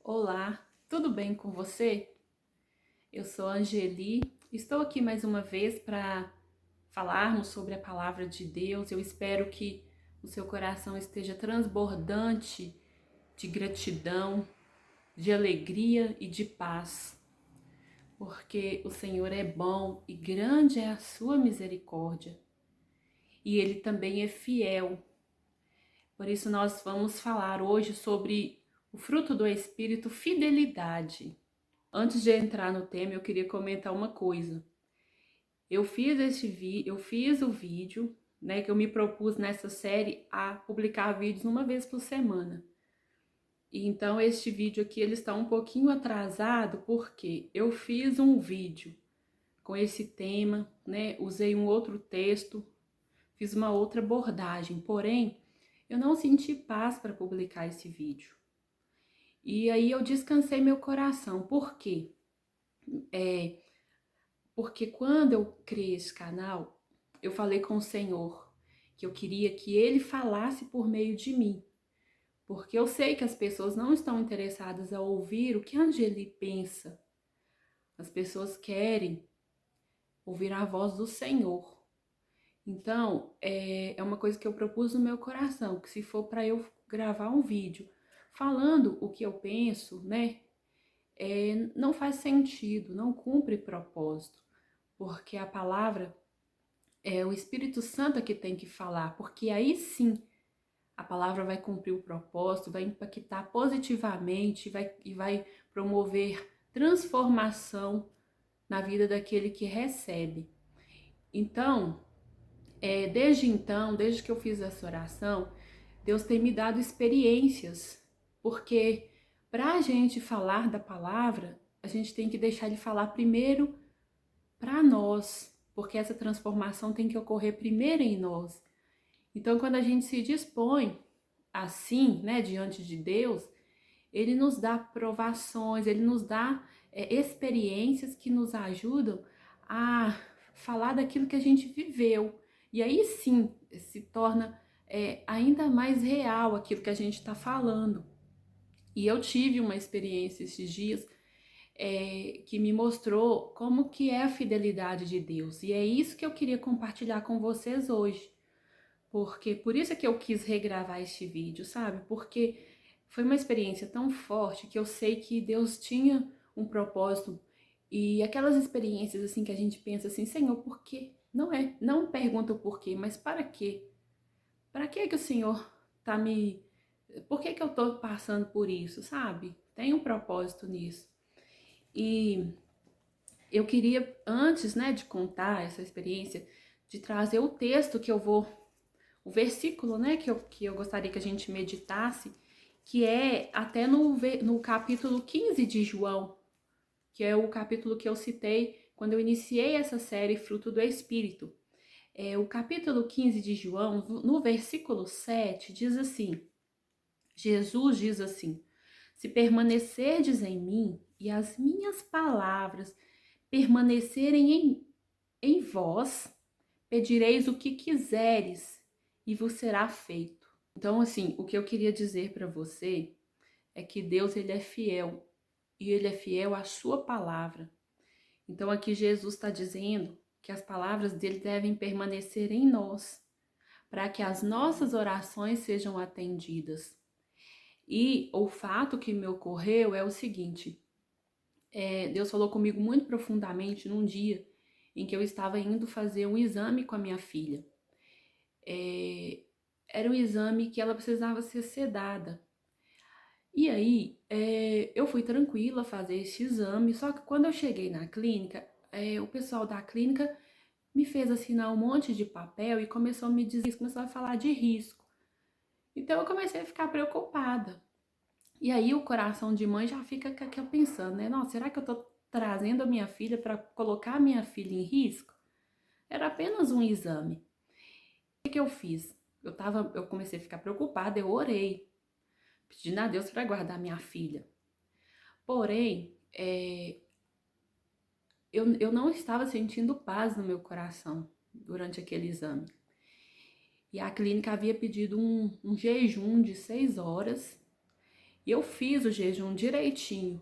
Olá, tudo bem com você? Eu sou a Angeli, estou aqui mais uma vez para falarmos sobre a palavra de Deus. Eu espero que o seu coração esteja transbordante de gratidão, de alegria e de paz, porque o Senhor é bom e grande é a sua misericórdia, e Ele também é fiel. Por isso nós vamos falar hoje sobre o fruto do Espírito, fidelidade. Antes de entrar no tema, eu queria comentar uma coisa. Eu fiz o vídeo, né, que eu me propus nessa série a publicar vídeos uma vez por semana. E então este vídeo aqui ele está um pouquinho atrasado porque eu fiz um vídeo com esse tema, né, usei um outro texto, fiz uma outra abordagem, porém eu não senti paz para publicar esse vídeo. E aí eu descansei meu coração. Por quê? Porque quando eu criei esse canal, eu falei com o Senhor que eu queria que Ele falasse por meio de mim. Porque eu sei que as pessoas não estão interessadas a ouvir o que a Angeli pensa. As pessoas querem ouvir a voz do Senhor. Então, é uma coisa que eu propus no meu coração, que se for para eu gravar um vídeo falando o que eu penso, né, não faz sentido, não cumpre propósito. Porque a palavra é o Espírito Santo que tem que falar, porque aí sim a palavra vai cumprir o propósito, vai impactar positivamente e vai promover transformação na vida daquele que recebe. Então, desde que eu fiz essa oração, Deus tem me dado experiências, porque para a gente falar da palavra, a gente tem que deixar Ele falar primeiro para nós, porque essa transformação tem que ocorrer primeiro em nós. Então, quando a gente se dispõe assim, né, diante de Deus, Ele nos dá provações, Ele nos dá experiências que nos ajudam a falar daquilo que a gente viveu. E aí sim se torna ainda mais real aquilo que a gente está falando. E eu tive uma experiência esses dias que me mostrou como que é a fidelidade de Deus. E é isso que eu queria compartilhar com vocês hoje. Porque por isso é que eu quis regravar este vídeo, sabe? Porque foi uma experiência tão forte que eu sei que Deus tinha um propósito. E aquelas experiências assim que a gente pensa assim, Senhor, por quê? Não pergunta o porquê, mas para quê? Para que o Senhor tá me... Por que eu tô passando por isso, sabe? Tem um propósito nisso. E eu queria, antes, né, de contar essa experiência, de trazer o texto que eu vou, o versículo, né, que eu gostaria que a gente meditasse, que é até no capítulo 15 de João, que é o capítulo que eu citei quando eu iniciei essa série Fruto do Espírito. O capítulo 15 de João, no versículo 7, diz assim, Jesus diz assim, se permanecerdes em mim e as minhas palavras permanecerem em vós, pedireis o que quiseres e vos será feito. Então, assim, o que eu queria dizer para você é que Deus, ele é fiel e ele é fiel à sua palavra. Então, aqui Jesus está dizendo que as palavras dele devem permanecer em nós, para que as nossas orações sejam atendidas. E o fato que me ocorreu é o seguinte, Deus falou comigo muito profundamente num dia em que eu estava indo fazer um exame com a minha filha. Era um exame que ela precisava ser sedada. E aí, eu fui tranquila fazer esse exame, só que quando eu cheguei na clínica, o pessoal da clínica me fez assinar um monte de papel e começou a me dizer, começou a falar de risco. Então eu comecei a ficar preocupada. E aí o coração de mãe já fica pensando, né? Nossa, será que eu tô trazendo a minha filha para colocar a minha filha em risco? Era apenas um exame. O que eu fiz? Eu comecei a ficar preocupada, eu orei, pedindo a Deus para guardar minha filha. Porém, eu não estava sentindo paz no meu coração durante aquele exame. E a clínica havia pedido um jejum de 6 horas E eu fiz o jejum direitinho.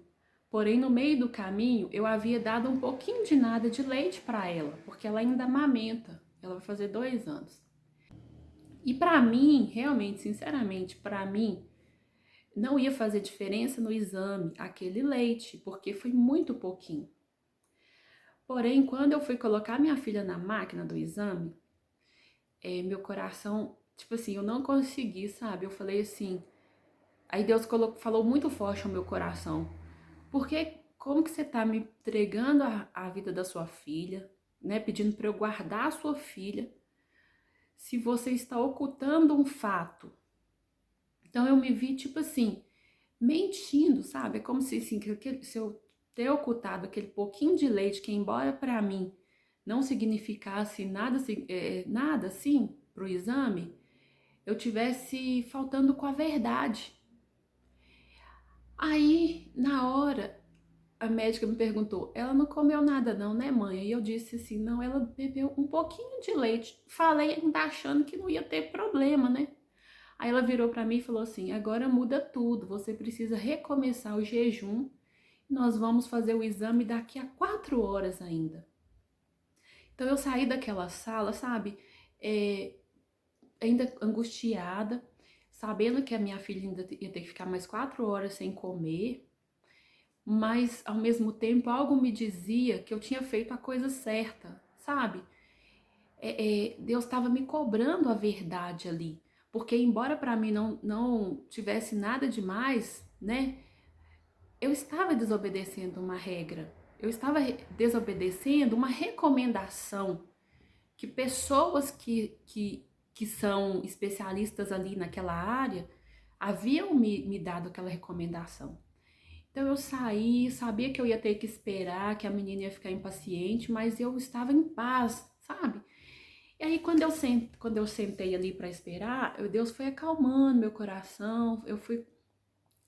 Porém, no meio do caminho, eu havia dado um pouquinho de nada de leite para ela, porque ela ainda amamenta. Ela vai fazer 2 anos. E para mim, realmente, sinceramente, para mim, não ia fazer diferença no exame aquele leite, porque foi muito pouquinho. Porém, quando eu fui colocar minha filha na máquina do exame, meu coração, tipo assim, eu não consegui, sabe? Eu falei assim, aí Deus falou muito forte ao meu coração, porque como que você tá me entregando a vida da sua filha, né? Pedindo para eu guardar a sua filha, se você está ocultando um fato. Então eu me vi, tipo assim, mentindo, sabe? É como se, assim, se eu ter ocultado aquele pouquinho de leite que, embora para mim não significasse nada, nada assim pro exame, eu tivesse faltando com a verdade. Aí, na hora, a médica me perguntou: ela não comeu nada, não, né, mãe? E eu disse assim: não, ela bebeu um pouquinho de leite. Falei ainda achando que não ia ter problema, né? Aí ela virou para mim e falou assim: agora muda tudo, você precisa recomeçar o jejum. Nós vamos fazer o exame daqui a 4 horas ainda. Então eu saí daquela sala, sabe, ainda angustiada, sabendo que a minha filha ainda ia ter que ficar mais 4 horas sem comer, mas ao mesmo tempo algo me dizia que eu tinha feito a coisa certa, sabe? Deus estava me cobrando a verdade ali, porque embora para mim não tivesse nada demais, né? Eu estava desobedecendo uma regra, eu estava desobedecendo uma recomendação que pessoas que são especialistas ali naquela área haviam me dado aquela recomendação. Então eu saí, sabia que eu ia ter que esperar, que a menina ia ficar impaciente, mas eu estava em paz, sabe? E aí quando eu sentei ali para esperar, Deus foi acalmando meu coração,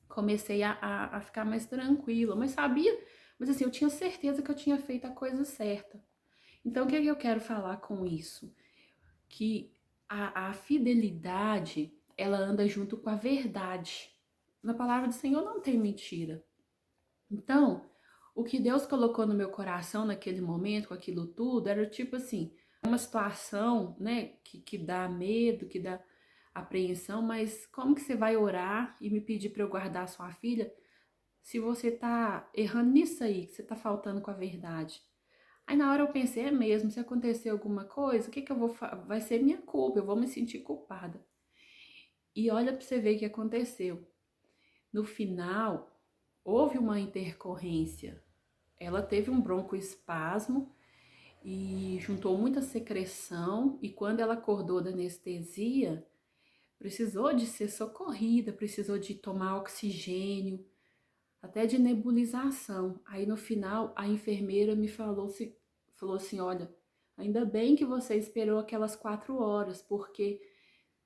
comecei a ficar mais tranquila, mas assim, eu tinha certeza que eu tinha feito a coisa certa. Então o que é que eu quero falar com isso? Que a fidelidade, ela anda junto com a verdade. Na palavra do Senhor não tem mentira. Então, o que Deus colocou no meu coração naquele momento, com aquilo tudo, era tipo assim, uma situação, né, que dá medo, que dá apreensão, mas como que você vai orar e me pedir para eu guardar a sua filha se você tá errando nisso aí, que você tá faltando com a verdade? Aí na hora eu pensei, é mesmo, se acontecer alguma coisa, o que que eu vou vai ser minha culpa, eu vou me sentir culpada. E olha para você ver o que aconteceu. No final, houve uma intercorrência. Ela teve um broncoespasmo e juntou muita secreção, e quando ela acordou da anestesia, precisou de ser socorrida, precisou de tomar oxigênio, até de nebulização. Aí no final a enfermeira me falou assim, olha, ainda bem que você esperou aquelas 4 horas, porque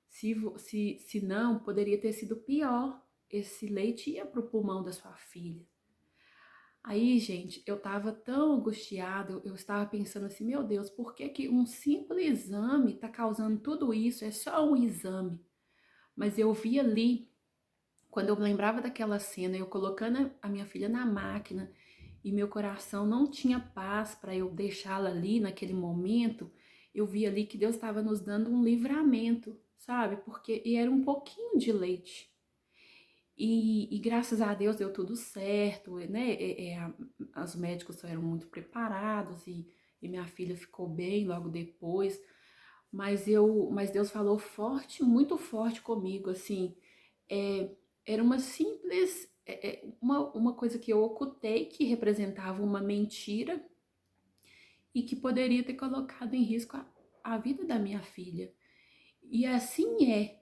se não, poderia ter sido pior. Esse leite ia pro pulmão da sua filha. Aí, gente, eu tava tão angustiada, eu estava pensando assim, meu Deus, por que que um simples exame tá causando tudo isso? É só um exame. Mas eu vi ali, quando eu lembrava daquela cena, eu colocando a minha filha na máquina e meu coração não tinha paz para eu deixá-la ali naquele momento, eu vi ali que Deus estava nos dando um livramento, sabe? E era um pouquinho de leite. E graças a Deus deu tudo certo, né? Os médicos eram muito preparados e minha filha ficou bem logo depois. Mas Deus falou forte, muito forte comigo, assim. É, era uma simples, uma coisa que eu ocultei, que representava uma mentira e que poderia ter colocado em risco a vida da minha filha. E assim é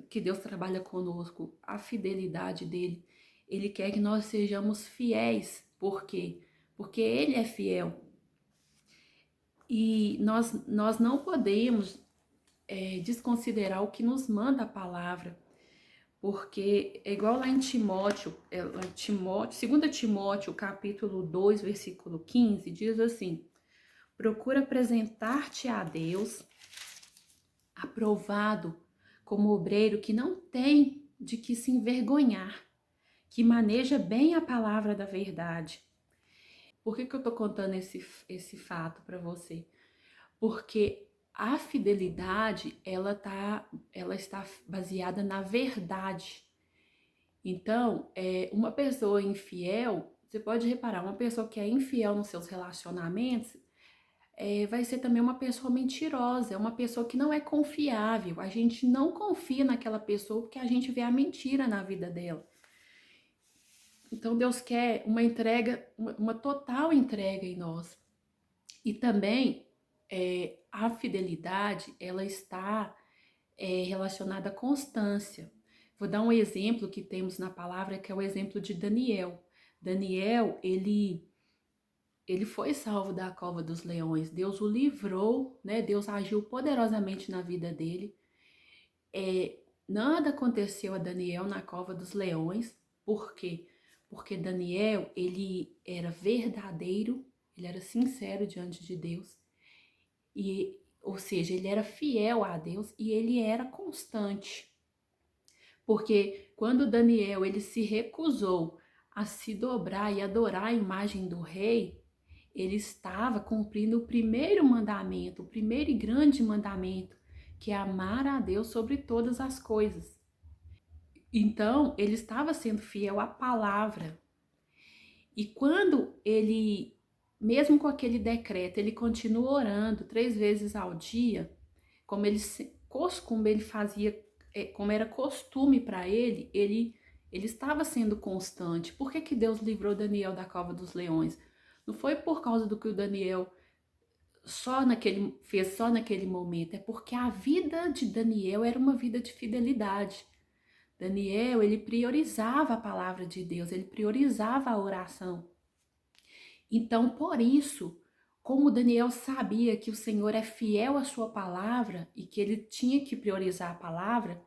que Deus trabalha conosco, a fidelidade dele. Ele quer que nós sejamos fiéis. Por quê? Porque ele é fiel. E nós não podemos desconsiderar o que nos manda a palavra. Porque é igual lá em Timóteo, lá em Timóteo, 2 Timóteo, capítulo 2, versículo 15, diz assim: procura apresentar-te a Deus aprovado como obreiro que não tem de que se envergonhar, que maneja bem a palavra da verdade. Por que eu estou contando esse fato para você? Porque a fidelidade, ela está baseada na verdade. Então, uma pessoa infiel, você pode reparar, uma pessoa que é infiel nos seus relacionamentos, vai ser também uma pessoa mentirosa, é uma pessoa que não é confiável. A gente não confia naquela pessoa porque a gente vê a mentira na vida dela. Então, Deus quer uma entrega, uma total entrega em nós. E também a fidelidade, ela está relacionada à constância. Vou dar um exemplo que temos na palavra, que é o exemplo de Daniel. Daniel, ele foi salvo da cova dos leões. Deus o livrou, né? Deus agiu poderosamente na vida dele. Nada aconteceu a Daniel na cova dos leões. Por quê? Porque Daniel, ele era verdadeiro, ele era sincero diante de Deus. Ou seja, ele era fiel a Deus e ele era constante. Porque quando Daniel ele se recusou a se dobrar e adorar a imagem do rei, ele estava cumprindo o primeiro mandamento, o primeiro e grande mandamento, que é amar a Deus sobre todas as coisas. Então, ele estava sendo fiel à palavra. E quando ele, mesmo com aquele decreto, ele continua orando 3 vezes ao dia, como ele fazia, como era costume para ele estava sendo constante. Por que Deus livrou Daniel da cova dos leões? Não foi por causa do que o Daniel fez só naquele momento, é porque a vida de Daniel era uma vida de fidelidade. Daniel, ele priorizava a palavra de Deus, ele priorizava a oração. Então, por isso, como Daniel sabia que o Senhor é fiel à sua palavra e que ele tinha que priorizar a palavra,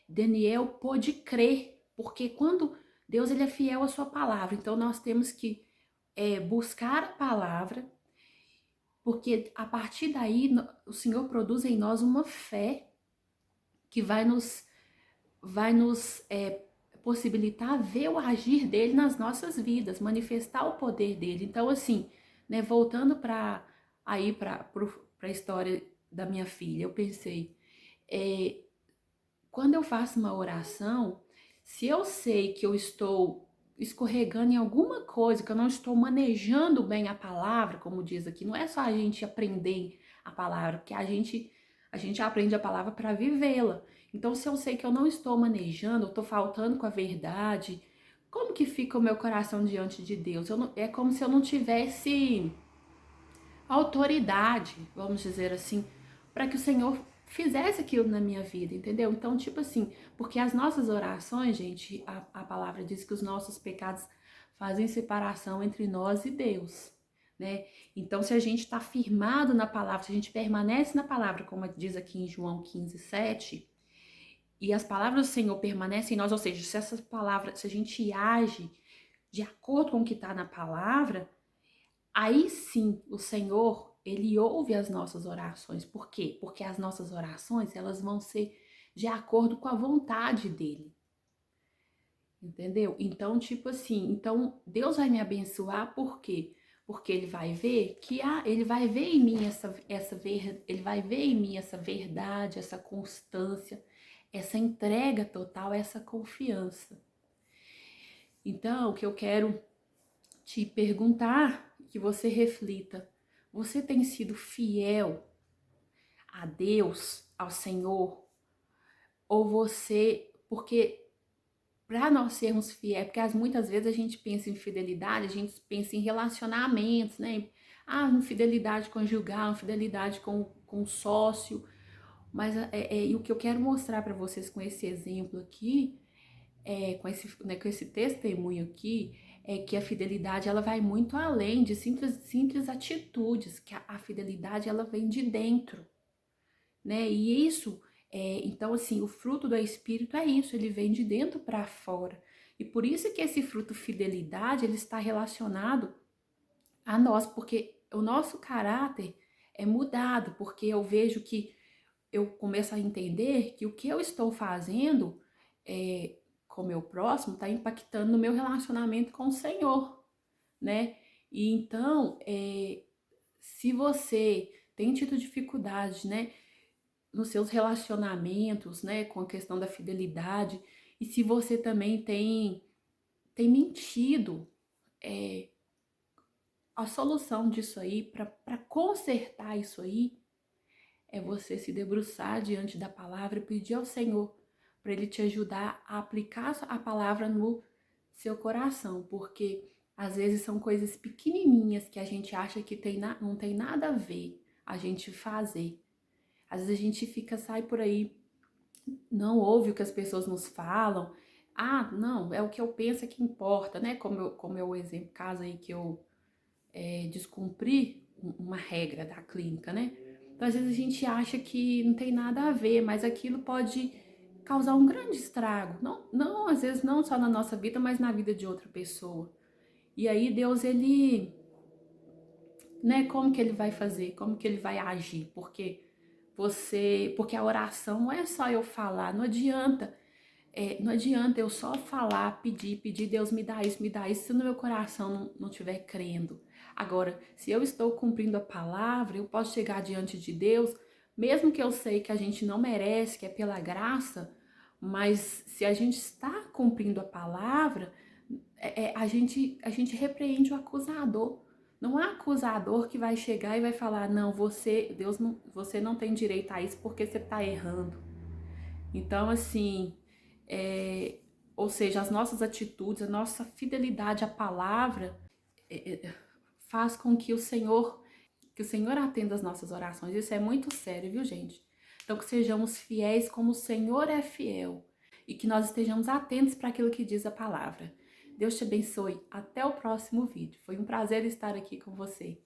Daniel pôde crer, porque quando Deus ele é fiel à sua palavra, então nós temos que buscar a palavra, porque a partir daí o Senhor produz em nós uma fé que vai nos possibilitar ver o agir dele nas nossas vidas, manifestar o poder dele. Então, assim, né, voltando para a história da minha filha, eu pensei, quando eu faço uma oração, se eu sei que eu estou escorregando em alguma coisa, que eu não estou manejando bem a palavra, como diz aqui, não é só a gente aprender a palavra, porque a gente aprende a palavra para vivê-la. Então, se eu sei que eu não estou manejando, eu estou faltando com a verdade, como que fica o meu coração diante de Deus? É como se eu não tivesse autoridade, vamos dizer assim, para que o Senhor fizesse aquilo na minha vida, entendeu? Então, tipo assim, porque as nossas orações, gente, a palavra diz que os nossos pecados fazem separação entre nós e Deus, né? Então, se a gente está firmado na palavra, se a gente permanece na palavra, como diz aqui em João 15:7, e as palavras do Senhor permanecem em nós, ou seja, se essas palavras, se a gente age de acordo com o que está na palavra, aí sim o Senhor, ele ouve as nossas orações. Por quê? Porque as nossas orações, elas vão ser de acordo com a vontade dele. Entendeu? Então, tipo assim, então Deus vai me abençoar por quê? Porque ele vai ver que ele vai ver em mim ele vai ver em mim essa verdade, essa constância, essa entrega total, essa confiança. Então, o que eu quero te perguntar, que você reflita, você tem sido fiel a Deus, ao Senhor? Ou porque para nós sermos fiéis, porque muitas vezes a gente pensa em fidelidade, a gente pensa em relacionamentos, né? Ah, infidelidade conjugal, infidelidade com sócio, mas e o que eu quero mostrar para vocês com esse exemplo aqui, com esse testemunho aqui, é que a fidelidade ela vai muito além de simples atitudes, que a fidelidade ela vem de dentro, né? E isso, então assim, o fruto do Espírito é isso, ele vem de dentro para fora. E por isso que esse fruto fidelidade, ele está relacionado a nós, porque o nosso caráter é mudado, porque eu vejo que eu começo a entender que o que eu estou fazendo com o meu próximo está impactando no meu relacionamento com o Senhor, né? E então, se você tem tido dificuldade, né, nos seus relacionamentos, né, com a questão da fidelidade, e se você também tem mentido, a solução disso aí, para consertar isso aí, é você se debruçar diante da palavra e pedir ao Senhor para Ele te ajudar a aplicar a palavra no seu coração, porque às vezes são coisas pequenininhas que a gente acha que não tem nada a ver a gente fazer. Às vezes a gente sai por aí, não ouve o que as pessoas nos falam. Ah, não, é o que eu penso que importa, né? Como é o exemplo, caso aí que eu descumprir uma regra da clínica, né? Então, às vezes a gente acha que não tem nada a ver, mas aquilo pode causar um grande estrago. Não, às vezes não só na nossa vida, mas na vida de outra pessoa. E aí Deus, ele, né, como que ele vai fazer? Como que ele vai agir? Porque a oração não é só eu falar, não adianta eu só falar, pedir, Deus me dá isso, se no meu coração não estiver crendo. Agora, se eu estou cumprindo a palavra, eu posso chegar diante de Deus, mesmo que eu sei que a gente não merece, que é pela graça, mas se a gente está cumprindo a palavra, a gente repreende o acusador. Não há acusador que vai chegar e vai falar, não, você não tem direito a isso porque você está errando. Então, assim, é, ou seja, as nossas atitudes, a nossa fidelidade à palavra faz com que o Senhor atenda as nossas orações. Isso é muito sério, viu, gente? Então, que sejamos fiéis como o Senhor é fiel e que nós estejamos atentos para aquilo que diz a palavra. Deus te abençoe. Até o próximo vídeo. Foi um prazer estar aqui com você.